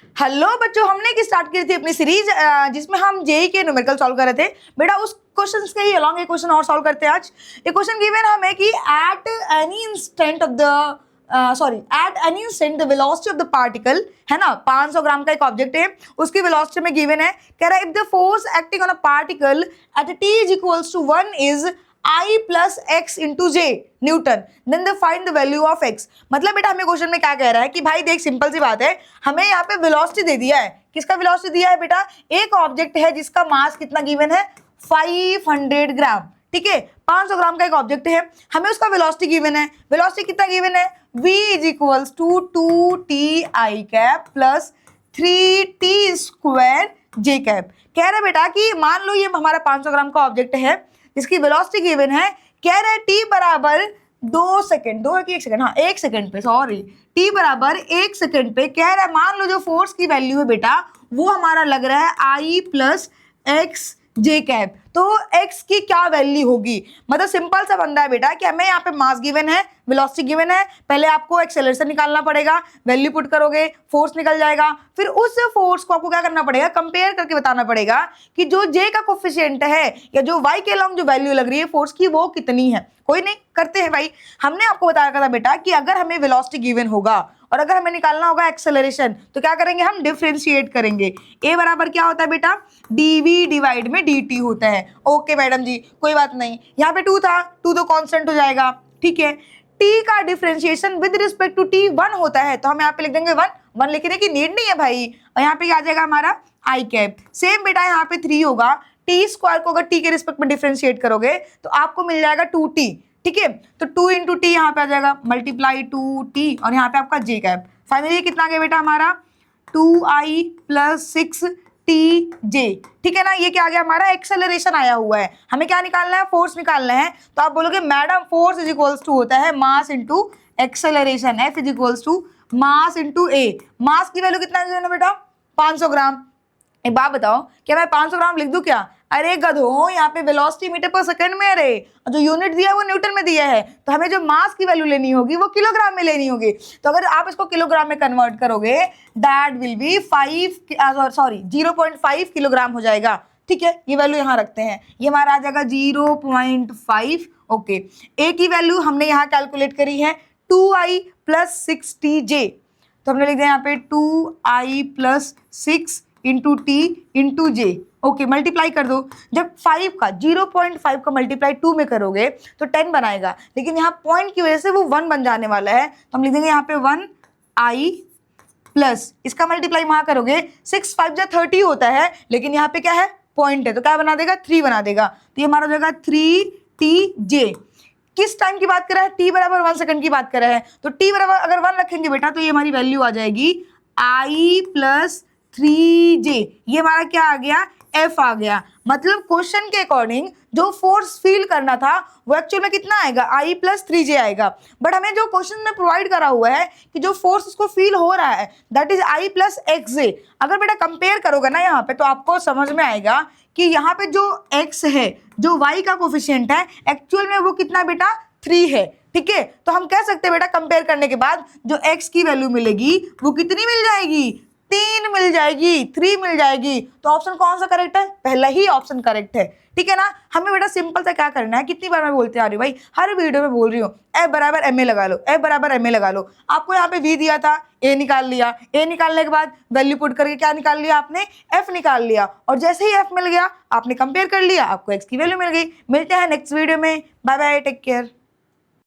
Hello बच्चों, हमने एक स्टार्ट की थी अपनी सीरीज जिसमें हम जेई के न्यूमेरिकल सॉल्व कर रहे थे। बेटा उस क्वेश्चन के ही अलॉन्ग एक क्वेश्चन और सॉल्व करते हैं आज। एक क्वेश्चन गिवन हमें कि at any instant of the at any instant the velocity of the particle, है ना, 500 ग्राम का एक ऑब्जेक्ट है, उसकी वेलोसिटी में गिवन है। कह रहा है if the force acting on a particle at t is equals to 1 is I plus x into j newton, then the find the value of x. मतलब बेटा हमें क्वेश्चन में क्या कह रहा है कि भाई देख, सिंपल सी बात है, हमें यहाँ पे वेलोसिटी दे दिया है। किसका वेलोसिटी दिया है बेटा? एक ऑब्जेक्ट है जिसका मास कितना गिवन है? 500 ग्राम। ठीक है, 500 ग्राम का एक ऑब्जेक्ट है, हमें उसका वेलोसिटी गिवन है। वेलोसिटी कितना गिवन है? v is equals to 2ti cap plus 3t square j cap. कह रहा है बेटा कि मान लो ये हमारा 500 ग्राम का ऑब्जेक्ट है जिसकी वेलोसिटी गिवन है। कह रहा है t बराबर 2 सेकेंड, 2 कि 1 सेकेंड, हाँ 1 सेकेंड पे, सॉरी, t बराबर 1 सेकेंड पे। कह रहा है मान लो जो फोर्स की वैल्यू है बेटा वो हमारा लग रहा है I plus x J cap. तो x की क्या वैल्यू होगी? मतलब सिंपल सा बंदा है बेटा कि हमें यहाँ पे मास गिवन है, वेलोसिटी गिवन है, पहले आपको एक्सेलरेशन निकालना पड़ेगा, वैल्यू पुट करोगे, फोर्स निकल जाएगा, फिर उस फोर्स को आपको क्या करना पड़ेगा? कंपेयर करके बताना पड़ेगा कि जो j का कोफिशिएंट है या जो y के अलॉन्ग जो वैल्यू लग रही है फोर्स की वो कितनी है। कोई नहीं, करते हैं भाई। हमने आपको बताया था बेटा कि अगर हमें वेलोसिटी गिवन होगा और अगर हमें निकालना होगा एक्सेलरेशन तो क्या करेंगे? हम डिफरेंशिएट करेंगे। a बराबर क्या होता है बेटा? dv डिवाइड में dt होता है। ओके मैडम जी, कोई बात नहीं। यहाँ पे 2 था, 2 तो कांस्टेंट हो जाएगा। ठीक है, t का differentiation with respect to t 1 होता है, तो हम यहाँ पे लिख देंगे 1 लिखने की नीड नहीं है भाई। और यहाँ पे क्या आ जाएगा हमारा i कैप। सेम बेटा यहाँ पे 3 होगा, t स्क्वायर को अगर t के रिस्पेक्ट में डिफरेंशिएट करोगे तो आपको मिल जाएगा 2t। ठीक है, तो 2 इंटू टी यहाँ पे आ जाएगा, मल्टीप्लाई 2t और यहाँ पे आपका जे कैप। फाइनली कितना आ गया बेटा हमारा? 2i plus 6tj। ठीक है ना, ये क्या आ गया हमारा? एक्सेलरेशन आया हुआ है। हमें क्या निकालना है? फोर्स निकालना है। तो आप बोलोगे madam force is equals to होता है mass into acceleration, F is equals to mass into A. Mass की वैल्यू कितना है बेटा? 500 ग्राम। एक बात बताओ, क्या मैं 500 ग्राम लिख दूं क्या? अरे गधो, यहाँ पे वेलोसिटी मीटर पर सेकंड में है रे, और जो यूनिट दिया है वो न्यूटन में दिया है, तो हमें जो मास की वैल्यू लेनी होगी वो किलोग्राम में लेनी होगी। तो अगर आप इसको किलोग्राम में कन्वर्ट करोगे दैट विल बी 0.5 किलोग्राम हो जाएगा। ठीक है, ये वैल्यू यहाँ रखते हैं, ये हमारा आ जाएगा 0.5। ओके, ए की वैल्यू हमने यहाँ कैलकुलेट करी है 2i प्लस 6tj, तो हमने लिख दिया यहाँ पे 2i plus 6 into T into J. Okay, multiply कर दो। जब 5 का 0.5 का मल्टीप्लाई 2 में करोगे तो 10 बनाएगा, लेकिन यहाँ पॉइंट की वजह से वो 1 बन जाने वाला है, तो हम लिख देंगे यहाँ पे 1i प्लस इसका मल्टीप्लाई वहां करोगे 6 5 जा 30 होता है, लेकिन यहाँ पे क्या है? पॉइंट है, तो क्या बना देगा? 3 बना देगा। तो ये हमारा हो जाएगा 3tj। किस टाइम की बात कर रहा है? t बराबर 1 सेकंड की बात कर रहा है, तो t बराबर अगर 1 रखेंगे बेटा तो ये हमारी वैल्यू आ जाएगी i प्लस 3j। ये हमारा क्या आ गया? F आ गया। मतलब क्वेश्चन के अकॉर्डिंग जो फोर्स फील करना था वो एक्चुअल में कितना आएगा? I प्लस 3j आएगा। बट हमें जो क्वेश्चन में प्रोवाइड करा हुआ है कि जो फोर्स उसको फील हो रहा है that is I plus xj। अगर बेटा कंपेयर करोगे ना यहाँ पे तो आपको समझ में आएगा कि यहाँ पे जो x है, जो y का कोफिशिएंट है, एक्चुअल में वो कितना बेटा? 3 है। ठीक है, तो हम कह सकते हैं बेटा कंपेयर करने के बाद जो x की वैल्यू मिलेगी वो कितनी मिल जाएगी? 3 मिल जाएगी, 3 मिल जाएगी। तो ऑप्शन कौन सा करेक्ट है? पहला ही ऑप्शन करेक्ट है। ठीक है ना, हमें बेटा सिंपल सा क्या करना है, कितनी बार मैं बोलते आ रही हूँ भाई, हर वीडियो में बोल रही हूँ, F बराबर ma लगा लो, F बराबर ma लगा लो। आपको यहाँ पे v दिया था, a निकाल लिया, a निकालने के बाद वैल्यू पुट करके क्या निकाल लिया आपने? f निकाल लिया, और जैसे ही f मिल गया आपने कंपेयर कर लिया, आपको x की वैल्यू मिल गई। मिलते हैं नेक्स्ट वीडियो में, बाय बाय, टेक केयर।